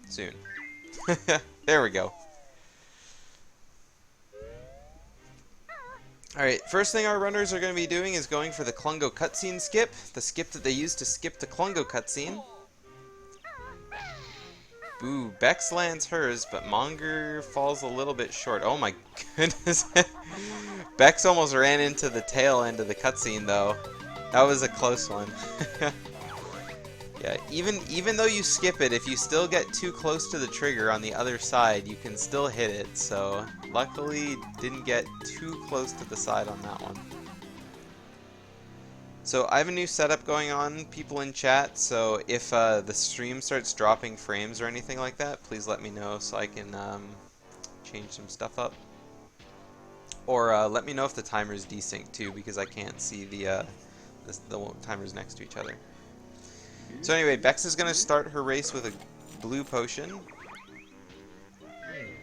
soon. There we go. Alright, first thing our runners are going to be doing is going for the Klungo cutscene skip, the skip that they used to skip the Klungo cutscene. Boo, Bex lands hers, but Monger falls a little bit short. Oh my goodness. Bex almost ran into the tail end of the cutscene though. That was a close one. Yeah, even though you skip it, if you still get too close to the trigger on the other side, you can still hit it. So, luckily, didn't get too close to the side on that one. So, I have a new setup going on, people in chat, so if the stream starts dropping frames or anything like that, please let me know so I can change some stuff up. Or let me know if the timer is desynced too, because I can't see the timers next to each other. So anyway, Bex is going to start her race with a blue potion.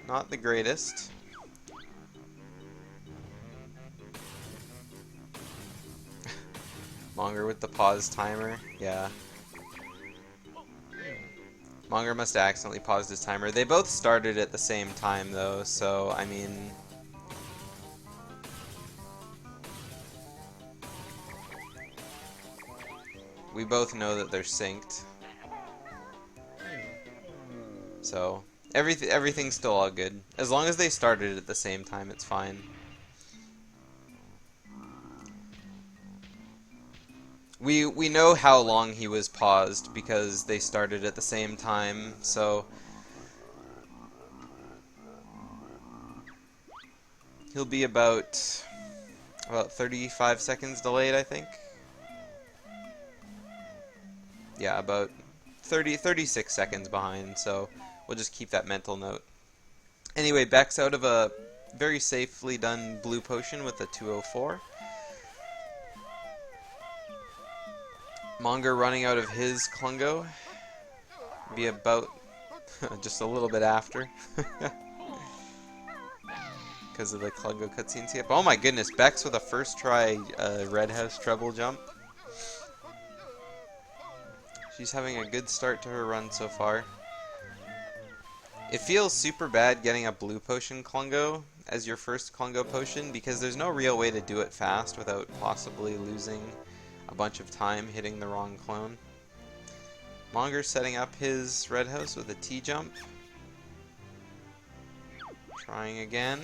Not the greatest. Monger with the pause timer. Yeah. Monger must have accidentally paused his timer. They both started at the same time though, so I mean... we both know that they're synced. So, everything's still all good. As long as they started at the same time, it's fine. We know how long he was paused because they started at the same time, so... he'll be about 35 seconds delayed, I think. Yeah, about 36 seconds behind, so we'll just keep that mental note. Anyway, Bex out of a very safely done blue potion with a 204. Monger running out of his Klungo. Be about just a little bit after. Because of the Klungo cutscene skip. Oh my goodness, Bex with a first try Red House treble jump. She's having a good start to her run so far. It feels super bad getting a blue potion Klungo as your first Klungo potion because there's no real way to do it fast without possibly losing a bunch of time hitting the wrong clone. Monger's setting up his Red House with a T-jump. Trying again.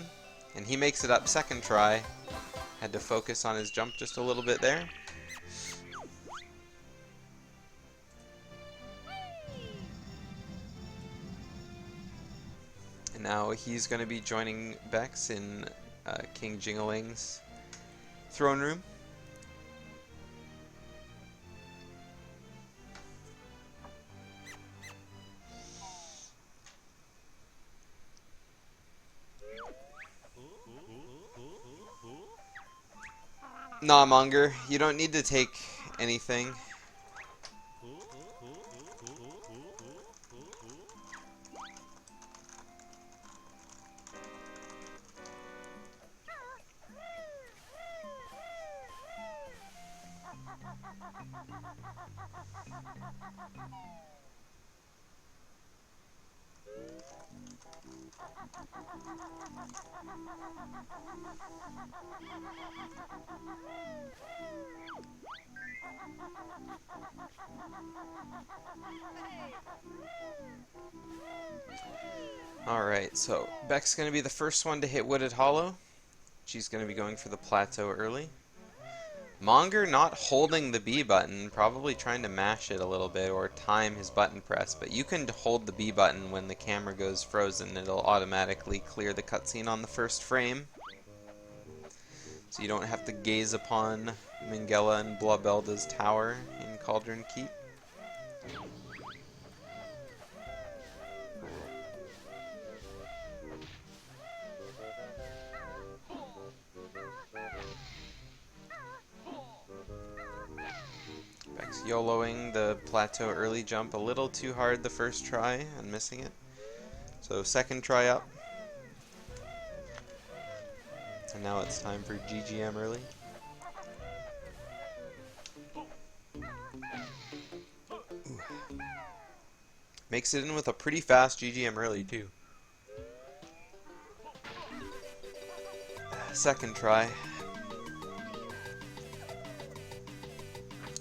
And he makes it up second try. Had to focus on his jump just a little bit there. And now he's going to be joining Bex in King Jingling's throne room. Nah, Monger, you don't need to take anything. Alright, so Beck's going to be the first one to hit Wooded Hollow. She's going to be going for the plateau early. Monger not holding the B button, probably trying to mash it a little bit or time his button press, but you can hold the B button when the camera goes frozen. It'll automatically clear the cutscene on the first frame. So you don't have to gaze upon Minghella and Blobelda's tower in Cauldron Keep. Beck's YOLOing the plateau early jump a little too hard the first try and missing it. So second try up. And now it's time for GGM early. Makes it in with a pretty fast GGM early, too. Second try.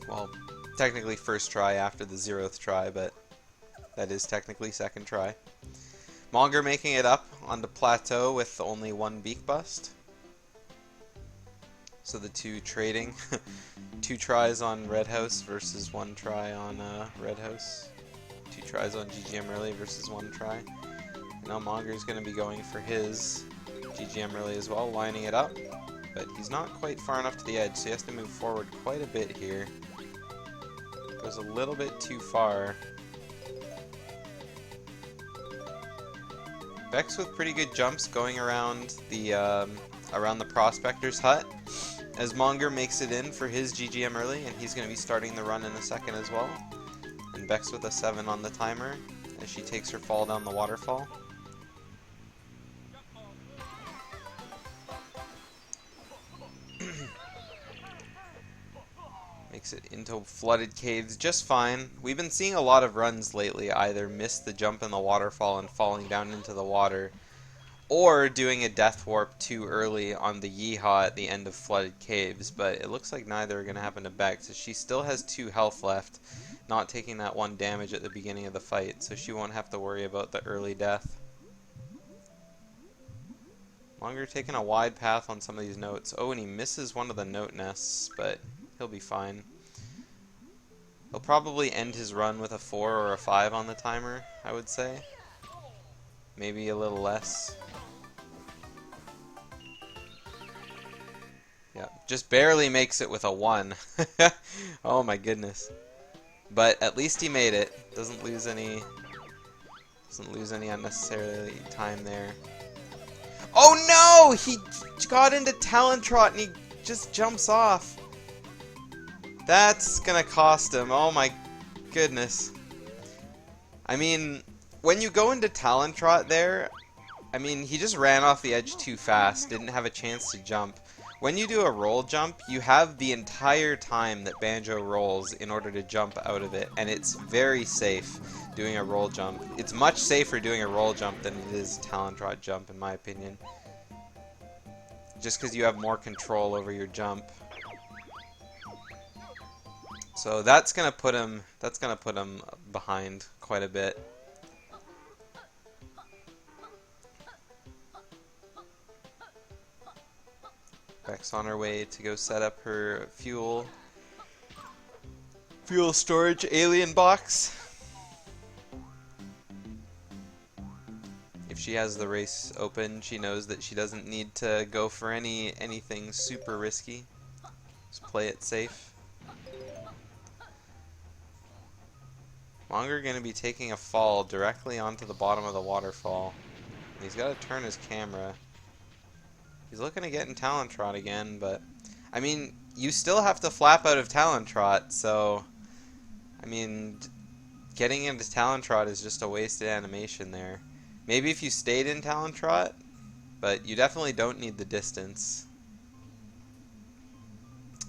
Well, technically first try after the 0th try, but that is technically second try. Monger making it up onto plateau with only one beak bust. So the two trading. 2 tries on Red House versus 1 try on Red House. 2 tries on GGM early versus 1 try. Now Monger's going to be going for his GGM early as well, lining it up. But he's not quite far enough to the edge, so he has to move forward quite a bit here. Goes a little bit too far. Bex with pretty good jumps going around the prospector's hut as Monger makes it in for his GGM early, and he's going to be starting the run in a second as well. And Bex with a 7 on the timer as she takes her fall down the waterfall. Makes it into flooded caves just fine. We've been seeing a lot of runs lately either miss the jump in the waterfall and falling down into the water, or doing a death warp too early on the Yeehaw at the end of flooded caves, but it looks like neither are going to happen to Bex, as she still has 2 health left, not taking that 1 damage at the beginning of the fight, so she won't have to worry about the early death. Monger taking a wide path on some of these notes. Oh, and he misses one of the note nests, but he'll be fine. He'll probably end his run with a 4 or a 5 on the timer, I would say. Maybe a little less. Yeah, just barely makes it with a 1. Oh my goodness. But at least he made it. Doesn't lose any unnecessary time there. Oh no! He got into Talon Trot and he just jumps off. That's gonna cost him. Oh my goodness. I mean, when you go into Talon Trot there, I mean, he just ran off the edge too fast, didn't have a chance to jump. When you do a roll jump, you have the entire time that Banjo rolls in order to jump out of it, and it's very safe doing a roll jump. It's much safer doing a roll jump than it is Talon Trot jump, in my opinion. Just because you have more control over your jump. So that's gonna put him behind quite a bit. Bex on her way to go set up her fuel storage alien box. If she has the race open, she knows that she doesn't need to go for anything super risky. Just play it safe. Monger going to be taking a fall directly onto the bottom of the waterfall. And he's got to turn his camera. He's looking to get in Talon Trot again, but I mean, you still have to flap out of Talon Trot, so I mean, getting into Talon Trot is just a wasted animation there. Maybe if you stayed in Talon Trot, but you definitely don't need the distance.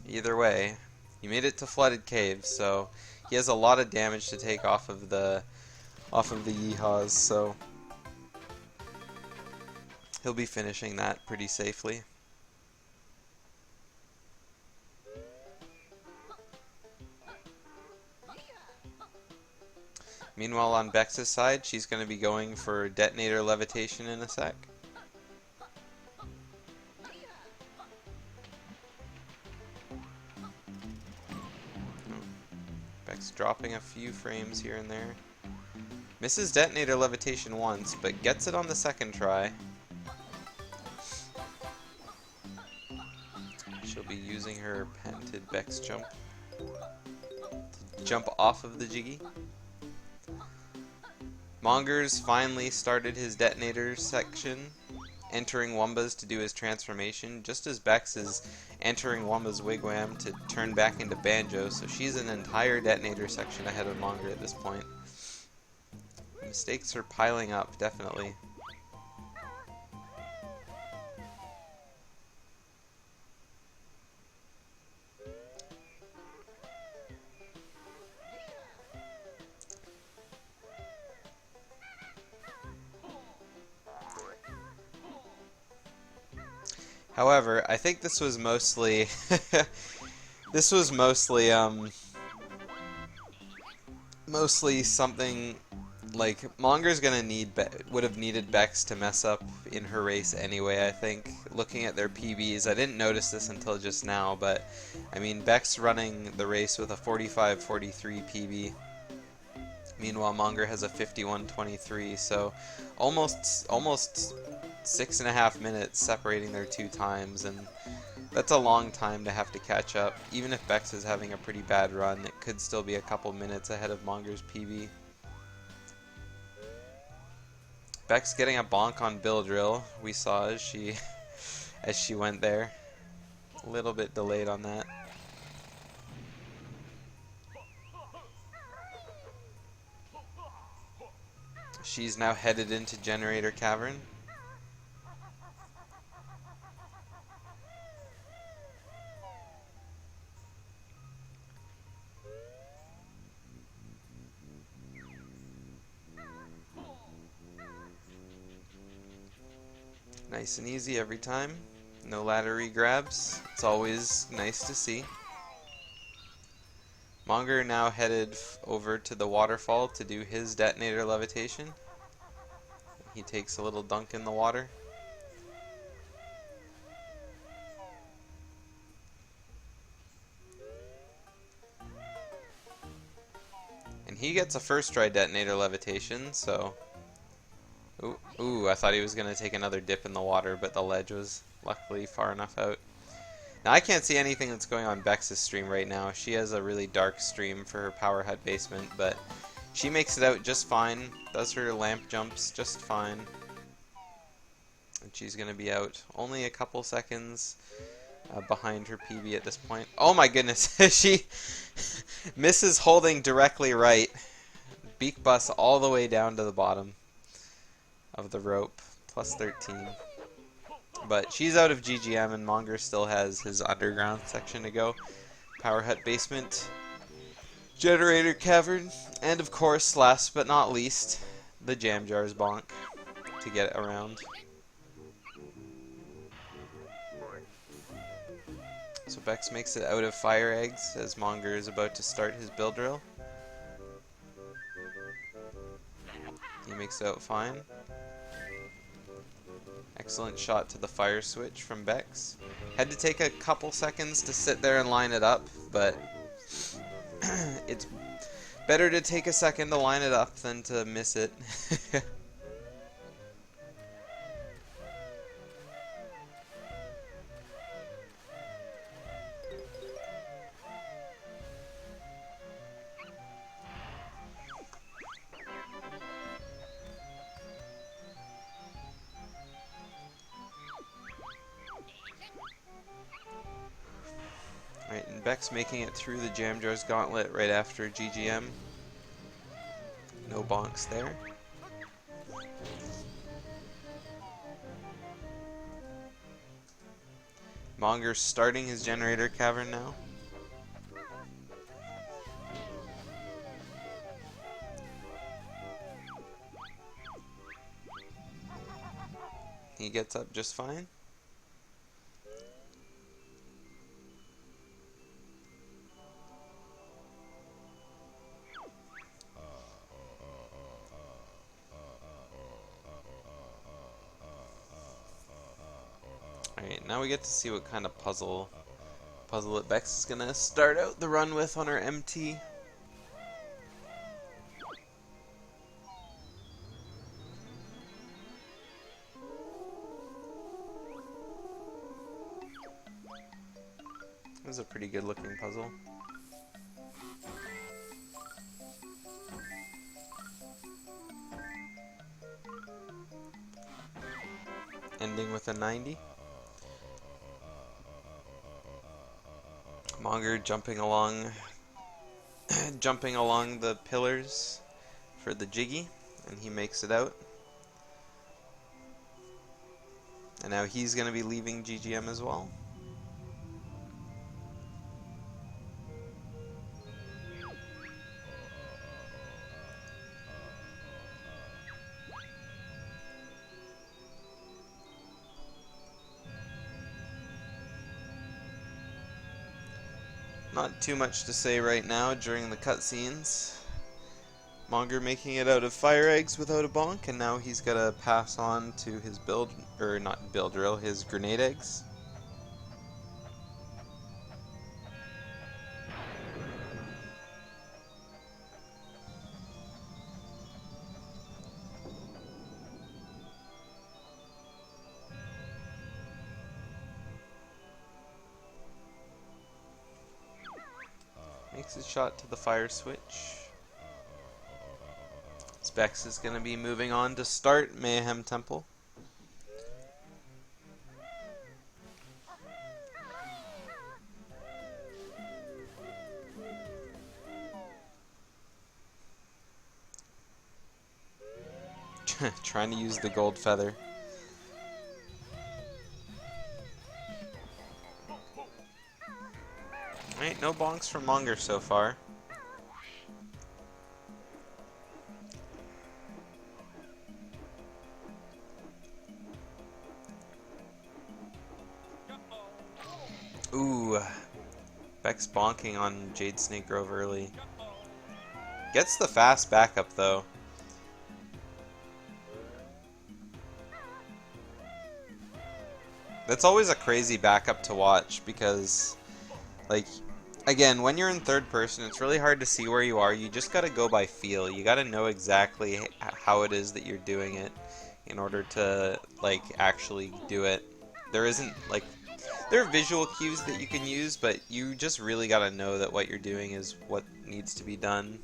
Either way, you made it to flooded caves, so he has a lot of damage to take off of the Yeehaws, so he'll be finishing that pretty safely. Meanwhile, on Bex's side, she's going to be going for detonator levitation in a sec. Bex dropping a few frames here and there. Misses detonator levitation once, but gets it on the second try. She'll be using her patented Bex jump to jump off of the Jiggy. Monger's finally started his detonator section, entering Wumba's to do his transformation, just as Bex is entering Wumba's wigwam to turn back into Banjo, so she's an entire detonator section ahead of Monger at this point. Mistakes are piling up, definitely. However, I think this was mostly this was mostly something like Monger's gonna would have needed Bex to mess up in her race anyway, I think. Looking at their PBs, I didn't notice this until just now, but I mean Bex running the race with a 45-43 PB. Meanwhile, Monger has a 51-23, so almost 6.5 minutes separating their two times, and that's a long time to have to catch up. Even if Bex is having a pretty bad run, it could still be a couple minutes ahead of Monger's PB. Bex getting a bonk on Bill Drill, we saw as she went there. A little bit delayed on that. She's now headed into Generator Cavern. Nice and easy every time. No ladder re-grabs. It's always nice to see. Monger now headed over to the waterfall to do his detonator levitation. He takes a little dunk in the water. And he gets a first try detonator levitation, so... Ooh, I thought he was going to take another dip in the water, but the ledge was luckily far enough out. Now, I can't see anything that's going on Bex's stream right now. She has a really dark stream for her Power Hut basement, but she makes it out just fine, does her lamp jumps just fine. And she's going to be out only a couple seconds behind her PB at this point. Oh my goodness, she misses holding directly right. Beak bus all the way down to the bottom of the rope, plus 13. But she's out of GGM, and Monger still has his underground section to go. Power Hut basement, Generator Cavern, and of course, last but not least, the Jam Jars bonk to get around. So Bex makes it out of fire eggs as Monger is about to start his build drill. He makes it out fine. Excellent shot to the fire switch from Bex. Had to take a couple seconds to sit there and line it up, but it's better to take a second to line it up than to miss it. Right, and Bex making it through the Jam Jars gauntlet right after GGM. No bonks there. Monger's starting his Generator Cavern now. He gets up just fine. Alright, now we get to see what kind of puzzle that Bex is gonna start out the run with on her MT. This is a pretty good looking puzzle. Ending with a 90. Monger jumping along the pillars for the jiggy, and he makes it out. And now he's going to be leaving GGM as well. Not too much to say right now during the cutscenes. Monger making it out of fire eggs without a bonk, and now he's gotta pass on to his not build drill, his grenade eggs. Makes his shot to the fire switch. Bex is going to be moving on to start Mayhem Temple. Trying to use the gold feather. Alright, no bonks from Monger so far. Ooh, Bex bonking on Jade Snake Grove early. Gets the fast backup though. That's always a crazy backup to watch because, like, again, when you're in third person, it's really hard to see where you are. You just gotta go by feel. You gotta know exactly how it is that you're doing it in order to, like, actually do it. There isn't, like, there are visual cues that you can use, but you just really gotta know that what you're doing is what needs to be done.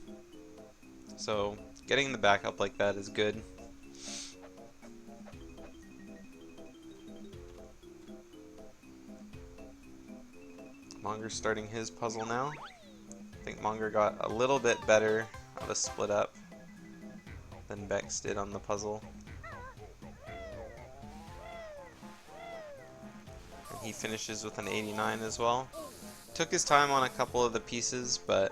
So, getting the backup like that is good. Monger's starting his puzzle now. I think Monger got a little bit better of a split up than Bex did on the puzzle. And he finishes with an 89 as well. Took his time on a couple of the pieces, but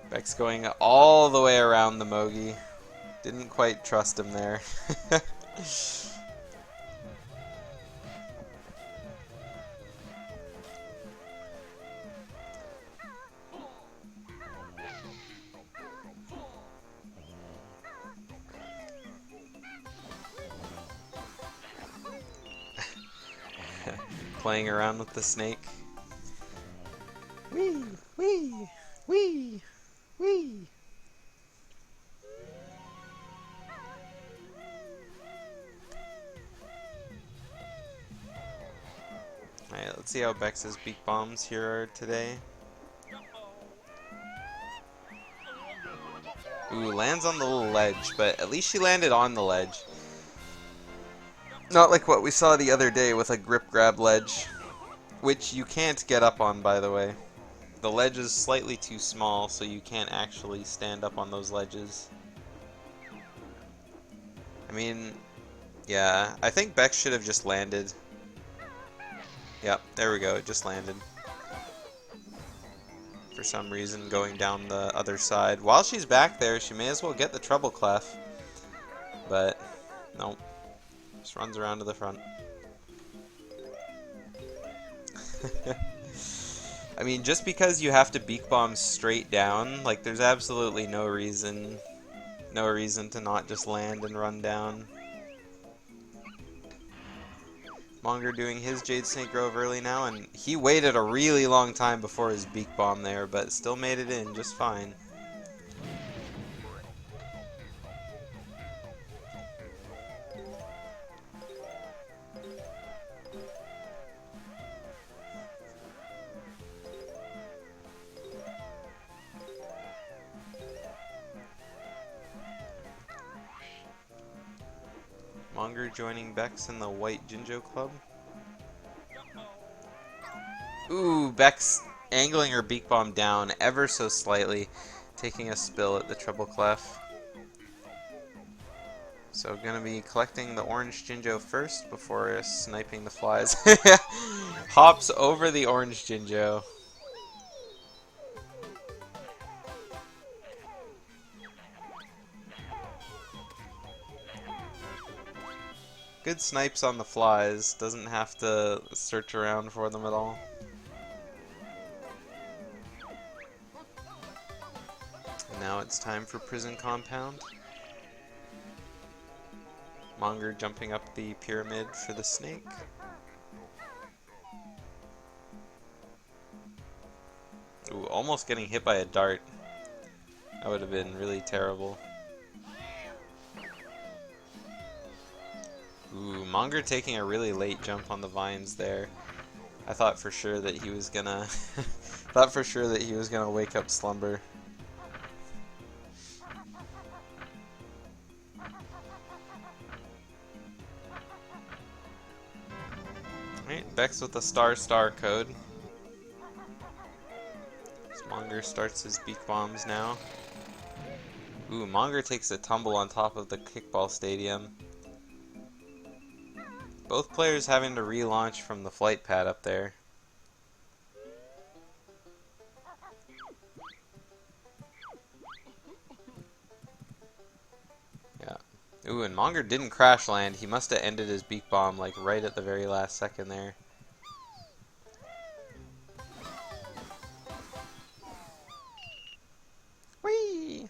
Bex going all the way around the Mogi. Didn't quite trust him there. Playing around with the snake. Wee, wee, wee, wee. Alright, let's see how Bex's beak bombs here are today. Ooh, lands on the little ledge, but at least she landed on the ledge. Not like what we saw the other day with a grip grab ledge, which you can't get up on, by the way. The ledge is slightly too small, so you can't actually stand up on those ledges. I mean, yeah, I think Bex should have just landed. Yep, there we go, it just landed. For some reason, going down the other side. While she's back there, she may as well get the treble clef. But, nope. Just runs around to the front. I mean, just because you have to beak bomb straight down, like, there's absolutely no reason to not just land and run down. Monger doing his Jade Snake Grove early now, and he waited a really long time before his beak bomb there, but still made it in just fine. Monger joining Bex in the White Jinjo Club. Ooh, Bex angling her beak bomb down ever so slightly, taking a spill at the treble clef. So gonna be collecting the orange Jinjo first before sniping the flies. Hops over the orange Jinjo. Good snipes on the flies. Doesn't have to search around for them at all. And now it's time for Prison Compound. Monger jumping up the pyramid for the snake. Ooh, almost getting hit by a dart. That would have been really terrible. Ooh, Monger taking a really late jump on the vines there. I thought for sure that he was gonna wake up Slumber. Alright, Bex with the star code. Monger starts his beak bombs now. Ooh, Monger takes a tumble on top of the kickball stadium. Both players having to relaunch from the flight pad up there. Yeah. Ooh, and Monger didn't crash land. He must have ended his beak bomb like right at the very last second there. Whee!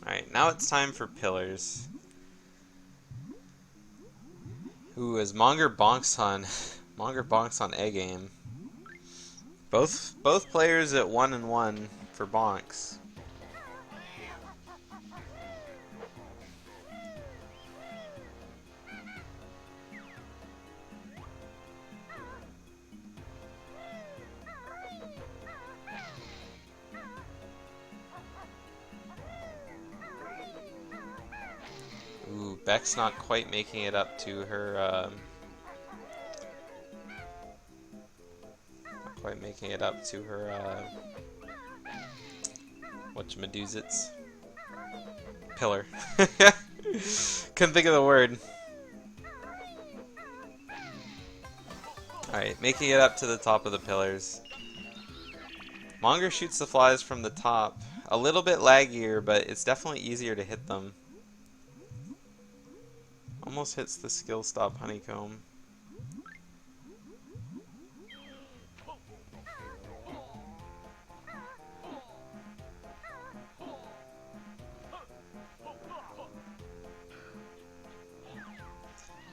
Alright, now it's time for pillars. Ooh, as Monger bonks on egg aim. Both players at 1-1 for bonks. Ooh, Beck's not quite making it up to her, whatchamadoozits? Pillar. Couldn't think of the word. Alright, making it up to the top of the pillars. Monger shoots the flies from the top. A little bit laggier, but it's definitely easier to hit them. Almost hits the skill stop honeycomb.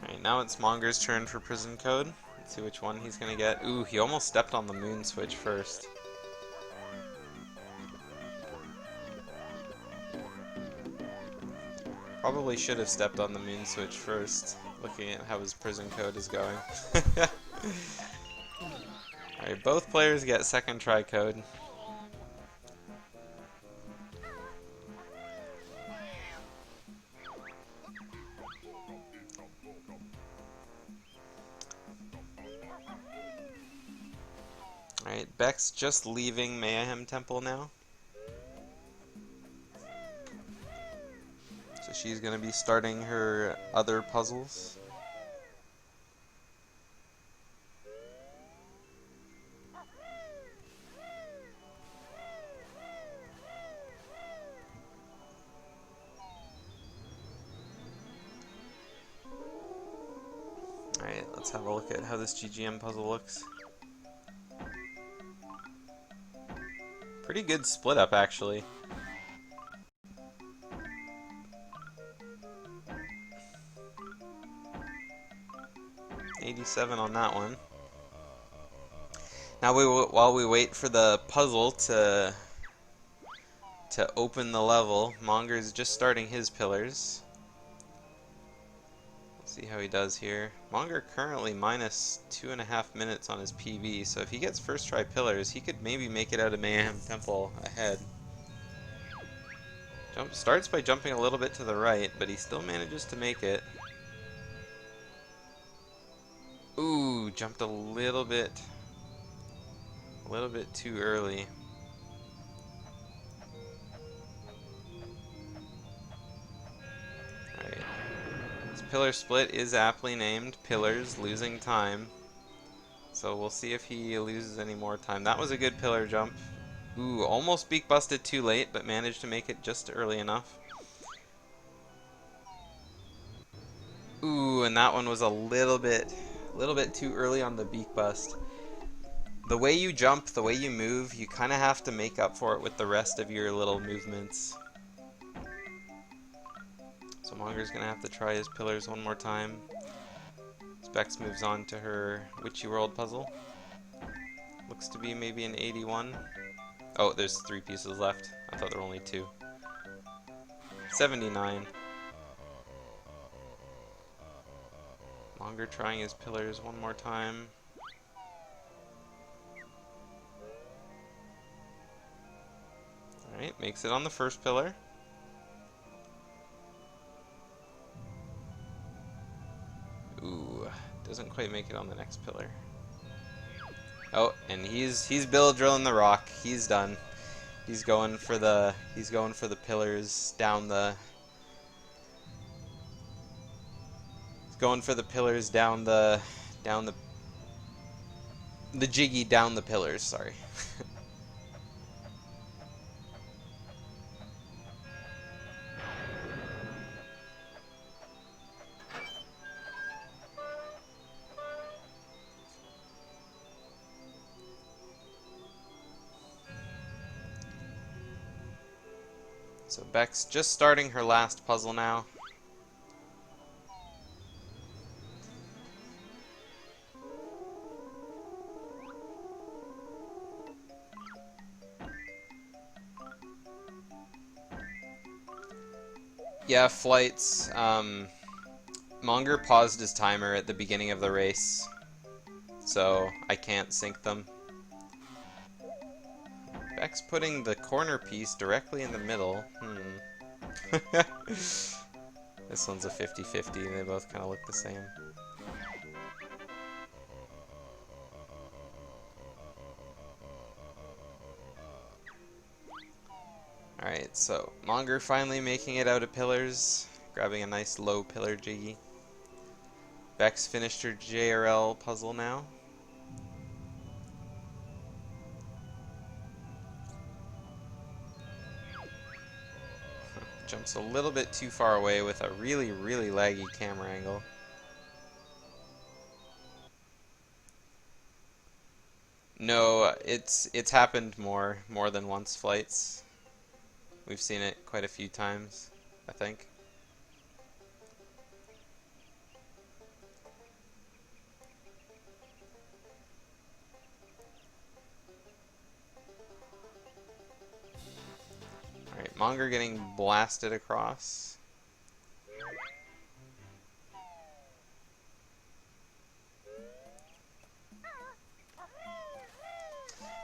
Alright, now it's Monger's turn for prison code. Let's see which one he's gonna get. Ooh, he almost stepped on the moon switch first. Probably should have stepped on the moon switch first, looking at how his prison code is going. Alright, both players get second try code. Alright, Beck's just leaving Mayhem Temple now. So she's going to be starting her other puzzles. Alright, let's have a look at how this GGM puzzle looks. Pretty good split up, actually. $87 on that one. Now while we wait for the puzzle to open the level, Monger's just starting his pillars. Let's see how he does here. Monger currently minus 2.5 minutes on his PV, so if he gets first try pillars, he could maybe make it out of Mayhem Temple ahead. Starts by jumping a little bit to the right, but he still manages to make it. Ooh, jumped a little bit too early. Alright. This pillar split is aptly named Pillars Losing Time. So we'll see if he loses any more time. That was a good pillar jump. Ooh, almost beak busted too late, but managed to make it just early enough. Ooh, and that one was a little bit too early on the beak bust. The way you jump, the way you move, you kind of have to make up for it with the rest of your little movements. So Monger's going to have to try his pillars one more time. Bex moves on to her Witchy World puzzle. Looks to be maybe an 81. Oh, there's 3 pieces left. I thought there were only 2. 79. Monger trying his pillars one more time. Alright, makes it on the first pillar. Ooh, doesn't quite make it on the next pillar. Oh, and he's Bill drilling the rock. He's done. He's going for the pillars down the the jiggy down the pillars, sorry. So Beck's just starting her last puzzle now. Yeah, flights. Monger paused his timer at the beginning of the race, so I can't sync them. Beck's putting the corner piece directly in the middle. This one's a 50-50, they both kind of look the same. Alright, so Monger finally making it out of pillars, grabbing a nice low pillar jiggy. Beck's finished her JRL puzzle now. Jumps a little bit too far away with a really laggy camera angle. No, it's happened more than once, flights. We've seen it quite a few times, I think. Alright, Monger getting blasted across.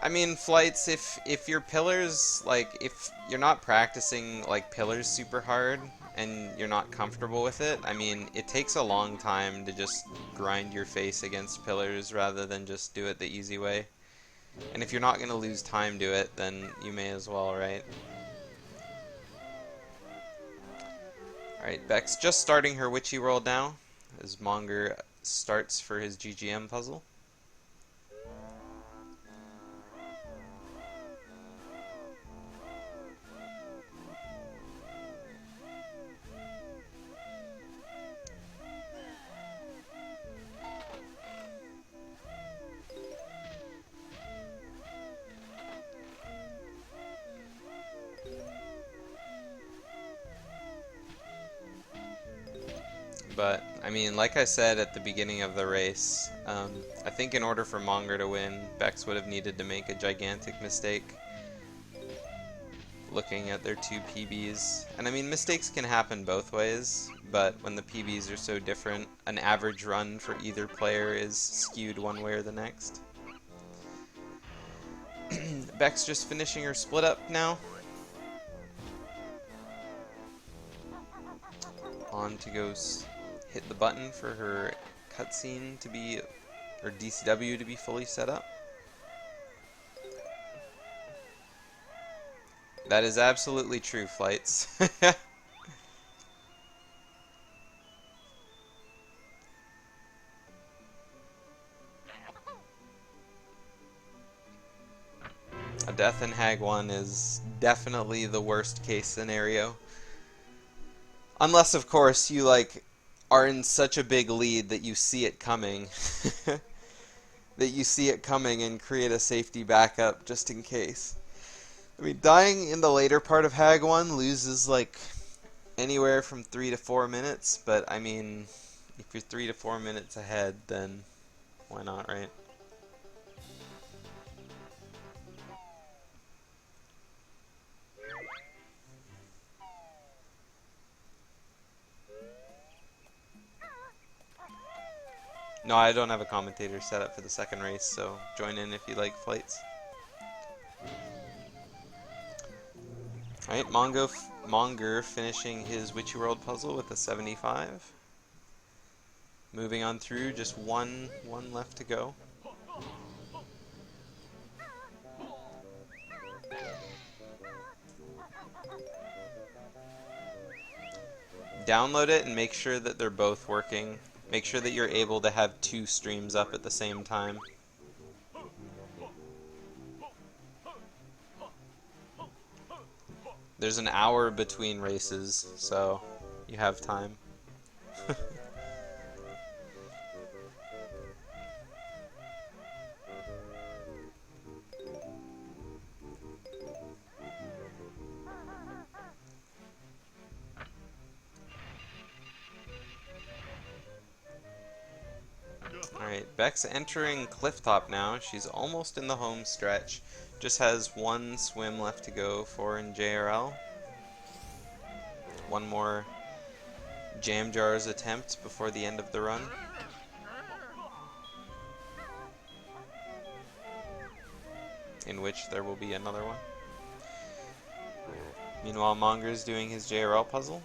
I mean, flights, if your pillars, like, if you're not practicing, like, pillars super hard, and you're not comfortable with it, I mean, it takes a long time to just grind your face against pillars rather than just do it the easy way. And if you're not going to lose time to it, then you may as well, right? Alright, Beck's just starting her Witchy World now, as Monger starts for his GGM puzzle. But, I mean, like I said at the beginning of the race, I think in order for Monger to win, Bex would have needed to make a gigantic mistake looking at their 2 PBs. And I mean, mistakes can happen both ways, but when the PBs are so different, an average run for either player is skewed one way or the next. Bex just finishing her split up now. On to go hit the button for her cutscene to be, or DCW to be fully set up. That is absolutely true, flights. A death in Hag 1 is definitely the worst case scenario. Unless, of course, you, like, are in such a big lead that you see it coming. That you see it coming and create a safety backup just in case. I mean, dying in the later part of Hag 1 loses, like, anywhere from 3 to 4 minutes, but, I mean, if you're 3 to 4 minutes ahead, then why not, right? No, I don't have a commentator set up for the second race, so join in if you like flights. Alright, Monger finishing his Witchy World puzzle with a 75. Moving on through, just one left to go. Download it and make sure that they're both working. Make sure that you're able to have 2 streams up at the same time. There's an hour between races, so you have time. Alright, Bex entering Clifftop now. She's almost in the home stretch. Just has 1 swim left to go for in JRL. One more Jam Jars attempt before the end of the run. In which there will be another one. Meanwhile, Monger's doing his JRL puzzle.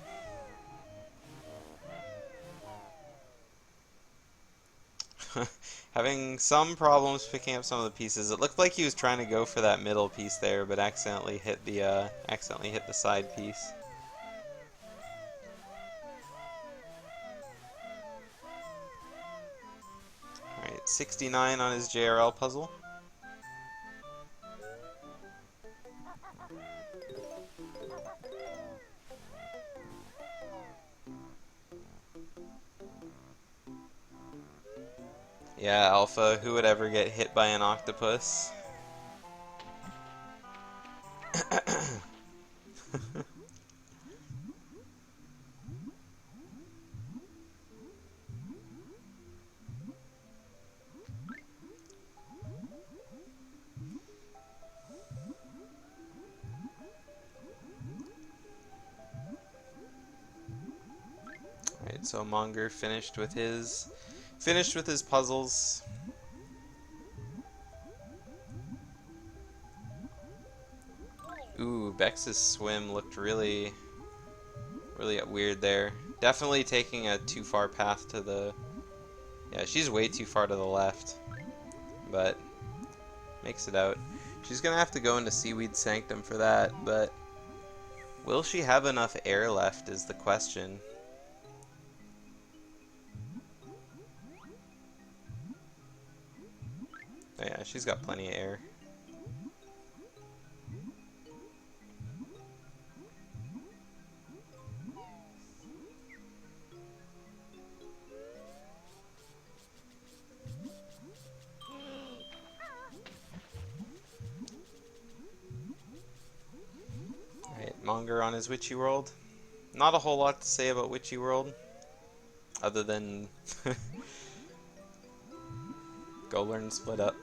Having some problems picking up some of the pieces. It looked like he was trying to go for that middle piece there, but accidentally hit the side piece. Alright, 69 on his JRL puzzle. Yeah, Alpha, who would ever get hit by an octopus? Alright, so Monger finished with his puzzles. Ooh, Bex's swim looked really weird there. Definitely taking a too far path to the... Yeah, she's way too far to the left. But makes it out. She's gonna have to go into Seaweed Sanctum for that, but will she have enough air left is the question. Oh yeah, she's got plenty of air. Alright, Monger on his Witchy World. Not a whole lot to say about Witchy World, other than go learn Split Up.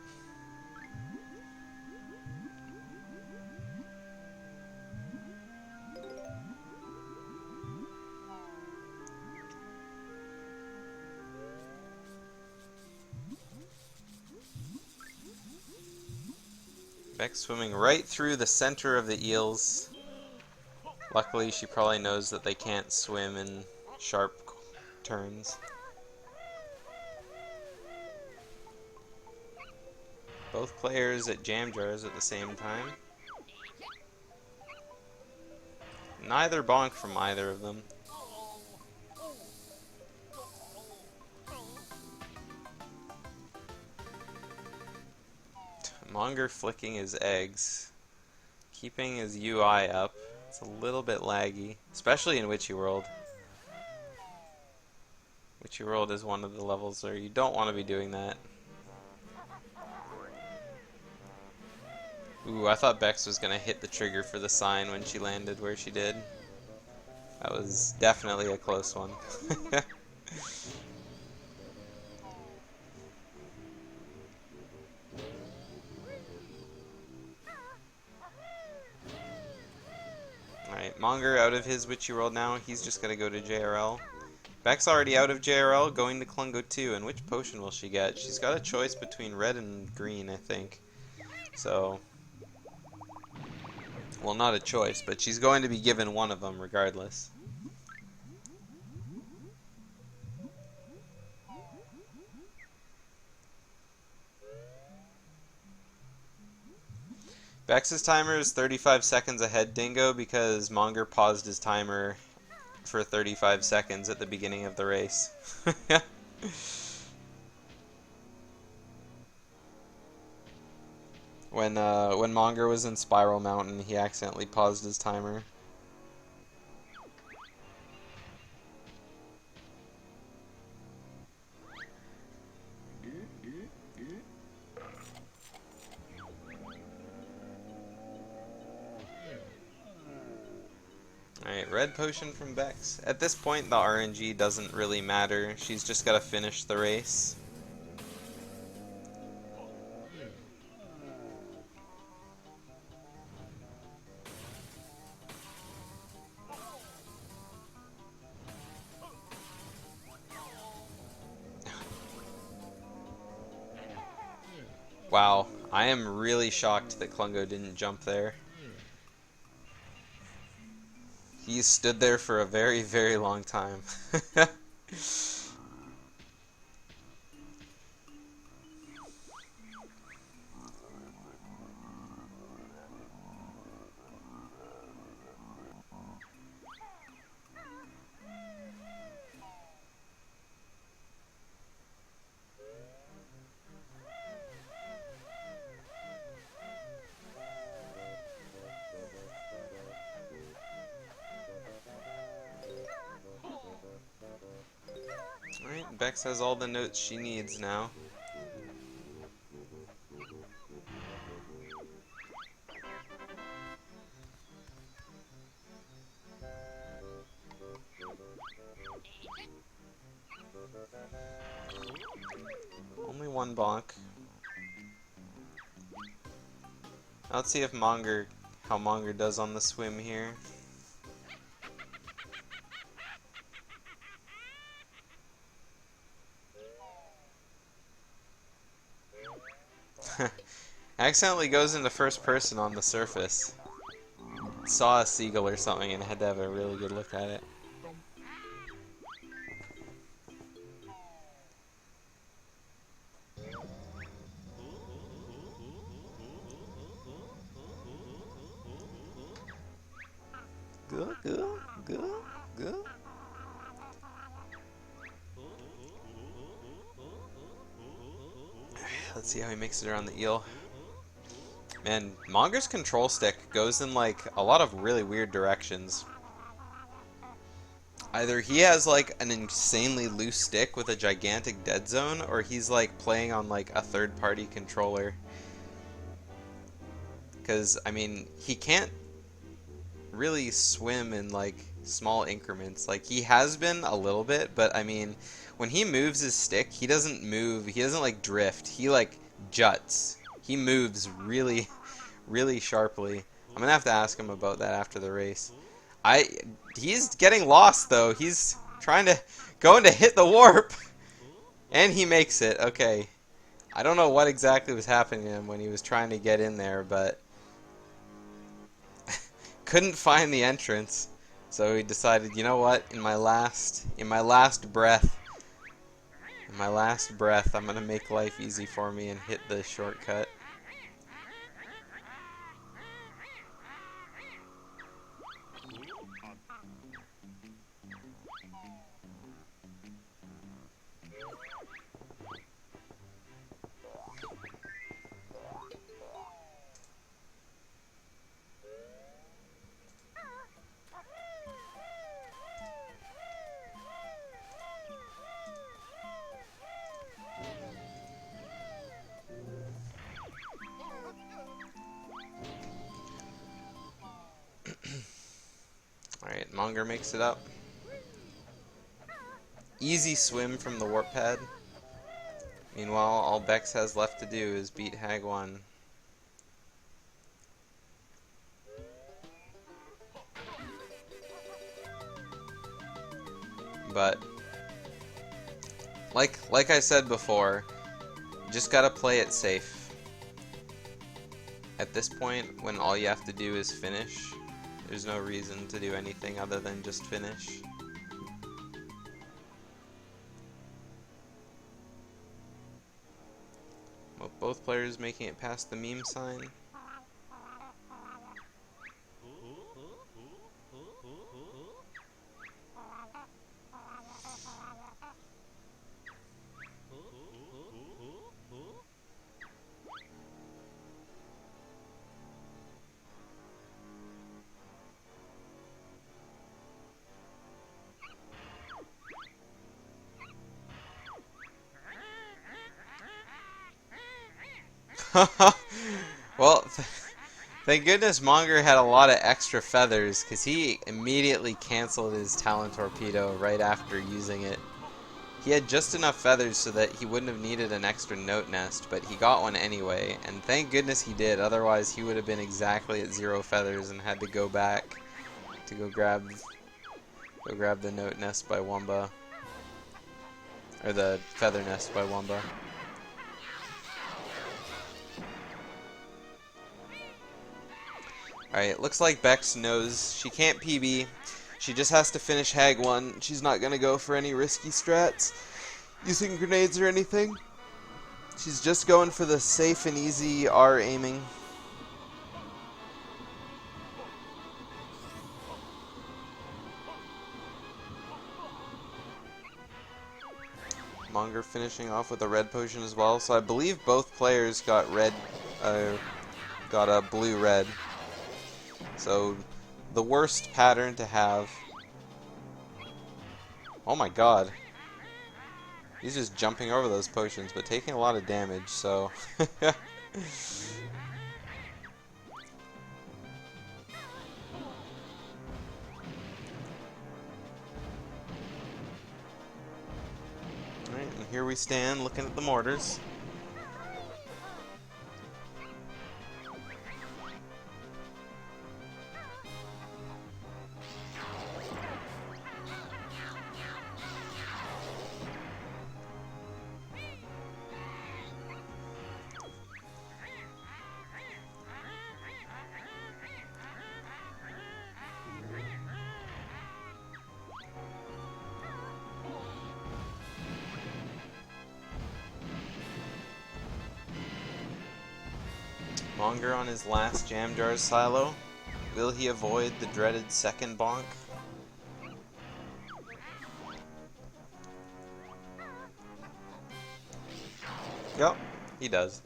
Bex swimming right through the center of the eels. Luckily, she probably knows that they can't swim in sharp turns. Both players at Jam Jars at the same time. Neither bonk from either of them. Monger flicking his eggs. Keeping his UI up. It's a little bit laggy, especially in Witchy World. Witchy World is one of the levels where you don't want to be doing that. Ooh, I thought Bex was going to hit the trigger for the sign when she landed where she did. That was definitely a close one. Alright, Monger out of his Witchy World now. He's just going to go to JRL. Beck's already out of JRL, going to Klungo 2. And which potion will she get? She's got a choice between red and green, I think. So, well, not a choice, but she's going to be given one of them regardless. Bex's timer is 35 seconds ahead, Dingo, because Monger paused his timer for 35 seconds at the beginning of the race. When Monger was in Spiral Mountain, he accidentally paused his timer. Alright, red potion from Bex. At this point, the RNG doesn't really matter. She's just got to finish the race. Wow, I am really shocked that Klungo didn't jump there. He stood there for a very, very long time. Alright, Bex has all the notes she needs now. Only one bonk. Now let's see if how Monger does on the swim here. Accidentally goes into first person on the surface. Saw a seagull or something and had to have a really good look at it. Good, good, good, good. Let's see how he makes it around the eel. Man, Monger's control stick goes in like a lot of really weird directions. Either he has like an insanely loose stick with a gigantic dead zone, or he's like playing on like a third-party controller. Because, I mean, he can't really swim in like small increments. Like, he has been a little bit, but I mean, when he moves his stick, he doesn't move, he doesn't like drift, he like juts. He moves really, really sharply. I'm gonna have to ask him about that after the race. He's getting lost though. He's going to hit the warp, and he makes it. Okay, I don't know what exactly was happening to him when he was trying to get in there, but couldn't find the entrance. So he decided, you know what? In my last breath, I'm gonna make life easy for me and hit the shortcut. Monger makes it up. Easy swim from the warp pad. Meanwhile, all Bex has left to do is beat Hag 1. But like I said before, just gotta play it safe. At this point, when all you have to do is finish, there's no reason to do anything other than just finish. Both players making it past the meme sign. Well, thank goodness Monger had a lot of extra feathers, because he immediately canceled his Talon Torpedo right after using it. He had just enough feathers so that he wouldn't have needed an extra note nest, but he got one anyway, and thank goodness he did, otherwise he would have been exactly at 0 feathers and had to go back to go grab the note nest by Wumba. Or the feather nest by Wumba. Alright, looks like Bex knows she can't PB. She just has to finish Hag 1. She's not going to go for any risky strats using grenades or anything. She's just going for the safe and easy R aiming. Monger finishing off with a red potion as well. So I believe both players got a blue-red. So, the worst pattern to have. Oh my god. He's just jumping over those potions, but taking a lot of damage, so... Alright, and here we stand looking at the mortars. Monger on his last Jam Jars silo. Will he avoid the dreaded second bonk? Yep, he does.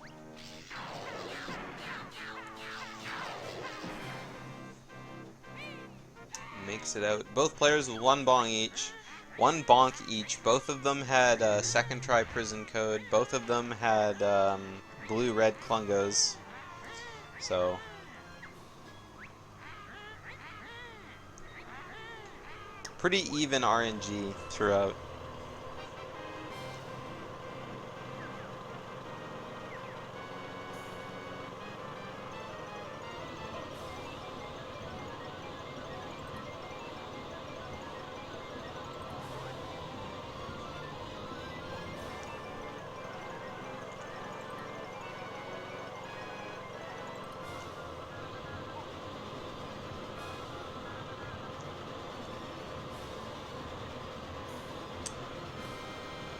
Makes it out. Both players with one bonk each. One bonk each. Both of them had second try prison code. Both of them had blue-red Klungos. So, pretty even RNG throughout.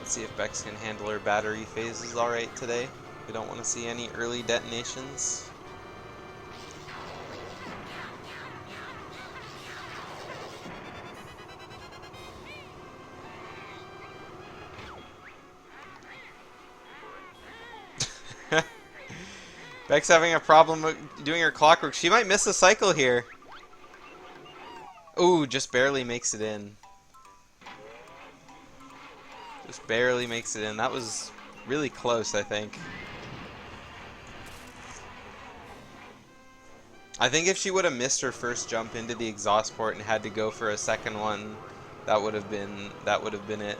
See if Bex can handle her battery phases alright today. We don't want to see any early detonations. Bex having a problem doing her clockwork. She might miss a cycle here. Ooh, just barely makes it in. Just barely makes it in. That was really close, I think. I think if she would have missed her first jump into the exhaust port and had to go for a second one, that would have been it.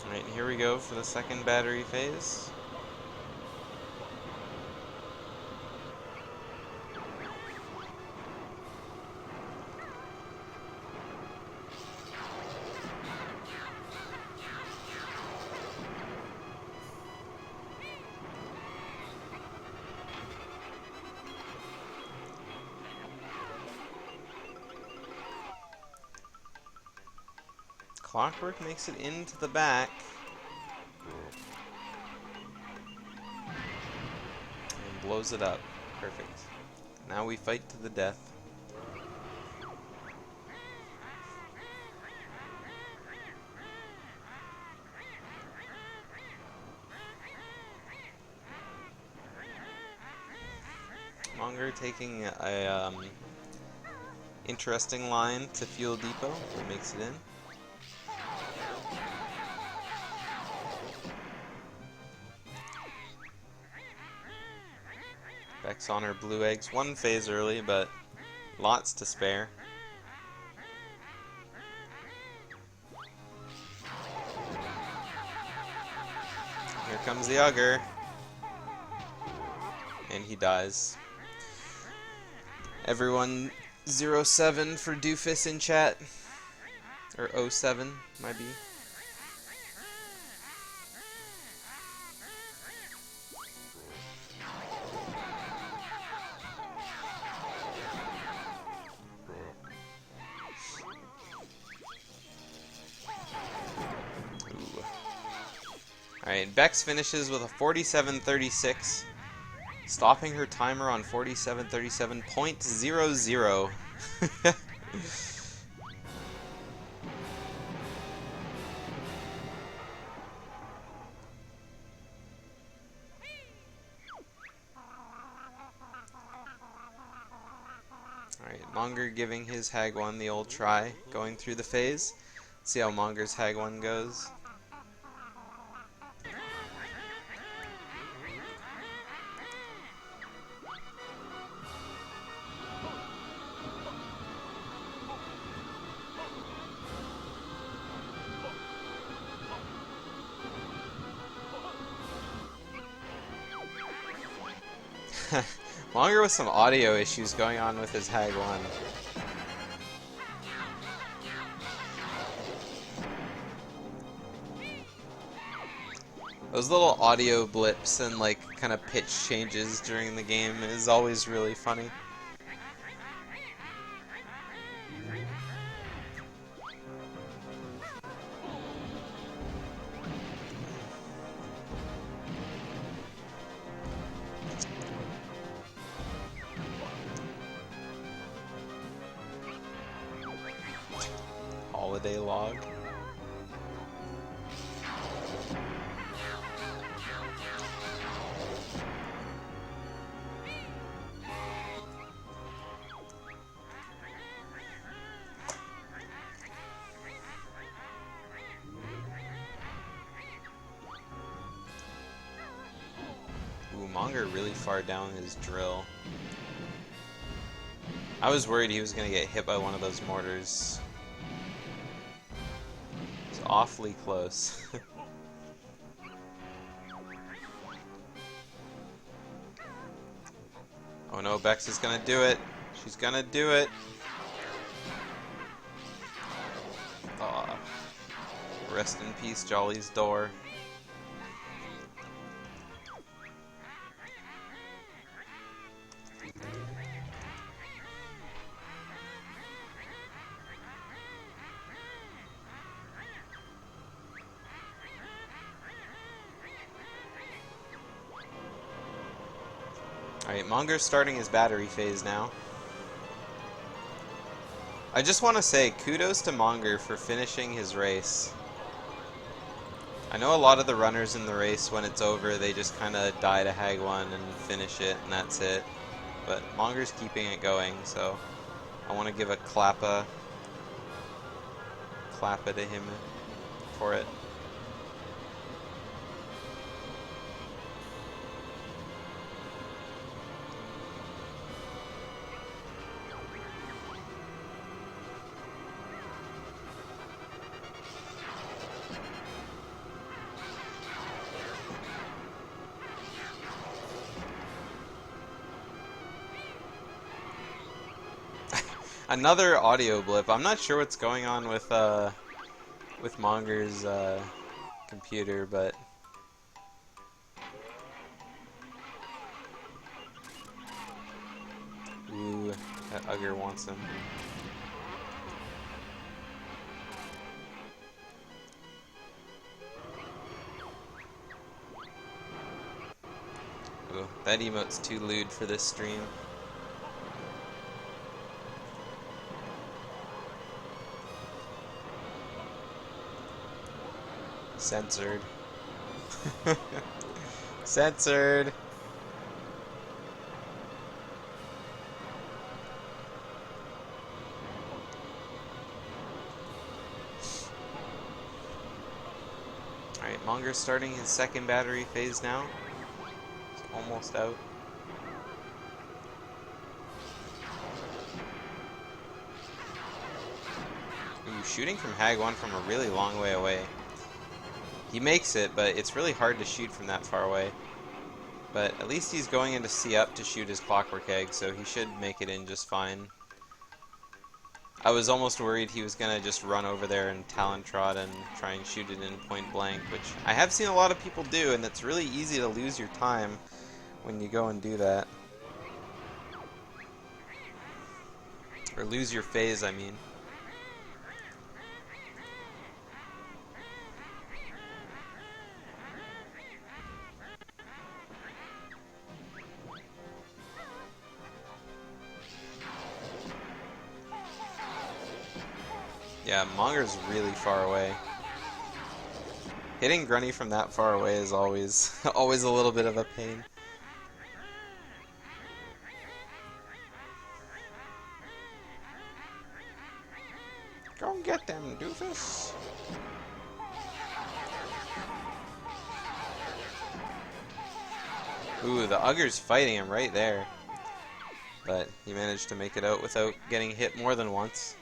Alright, here we go for the second battery phase. Clockwork makes it into the back. And blows it up. Perfect. Now we fight to the death. Monger taking a interesting line to Fuel Depot. That makes it in. Bex on her blue eggs. One phase early, but lots to spare. Here comes the Ugger. And he dies. Everyone 07 for Doofus in chat. Or 07, might be. Alright, Bex finishes with a 47.36, stopping her timer on 47.37.00. Alright, Monger giving his Hag 1 the old try, going through the phase. Let's see how Monger's Hag 1 goes. Monger with some audio issues going on with his Hag 1. Those little audio blips and like kind of pitch changes during the game is always really funny. Holiday log. Ooh, Monger really far down his drill. I was worried he was going to get hit by one of those mortars. It's awfully close. Oh no, Bex is going to do it. She's going to do it. Aw. Rest in peace, Jolly's door. Alright, Monger's starting his battery phase now. I just want to say kudos to Monger for finishing his race. I know a lot of the runners in the race, when it's over, they just kind of die to Hag 1 and finish it, and that's it. But Monger's keeping it going, so I want to give a clappa to him for it. Another audio blip. I'm not sure what's going on with Monger's computer, but ooh, that Ugger wants him. Ooh, that emote's too lewd for this stream. Censored. Censored. Alright, Monger's starting his second battery phase now. It's almost out. Ooh, shooting from Hag 1 from a really long way away. He makes it, but it's really hard to shoot from that far away. But at least he's going into C up to shoot his Clockwork Egg, so he should make it in just fine. I was almost worried he was going to just run over there and Talon Trot and try and shoot it in point blank, which I have seen a lot of people do, and it's really easy to lose your time when you go and do that. Or lose your phase, I mean. Yeah, Monger's really far away. Hitting Grunny from that far away is always always a little bit of a pain. Go get them, doofus. Ooh, the Ugger's fighting him right there. But he managed to make it out without getting hit more than once.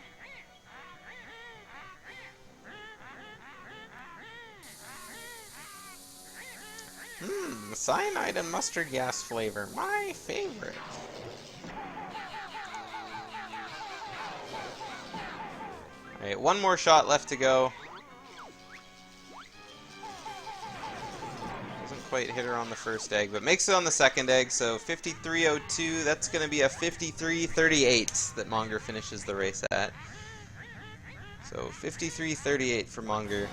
Cyanide and mustard gas flavor, my favorite. Alright, one more shot left to go. Doesn't quite hit her on the first egg, but makes it on the second egg, so 53.02, that's going to be a 53.38 that Monger finishes the race at. So 53.38 for Monger.